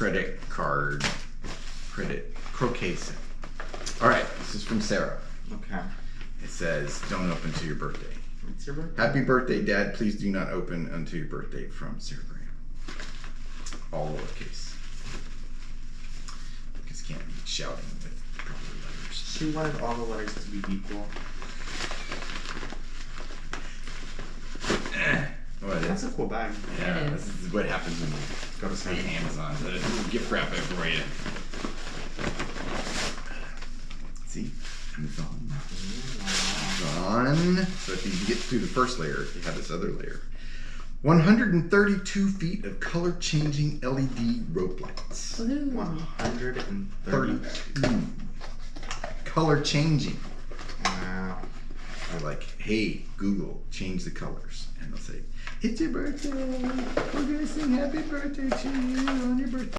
credit croquet set. All right, this is from Sarah. Okay. It says, don't open to your birthday. It's your birthday. Happy birthday, Dad. Please do not open until your birthday from Sarah Graham. All lowercase. Because can't be shouting with proper letters. She wanted all the letters to be equal. That's a cool bag. Yeah, this is what happens when you go to say Amazon. The gift wrap it for you. See? Amazon. So if you get through the first layer, you have this other layer. 132 feet of color-changing LED rope lights. 132. Color-changing. Wow. They're like, hey, Google, change the colors. And they'll say, it's your birthday. We're going to sing happy birthday to you on your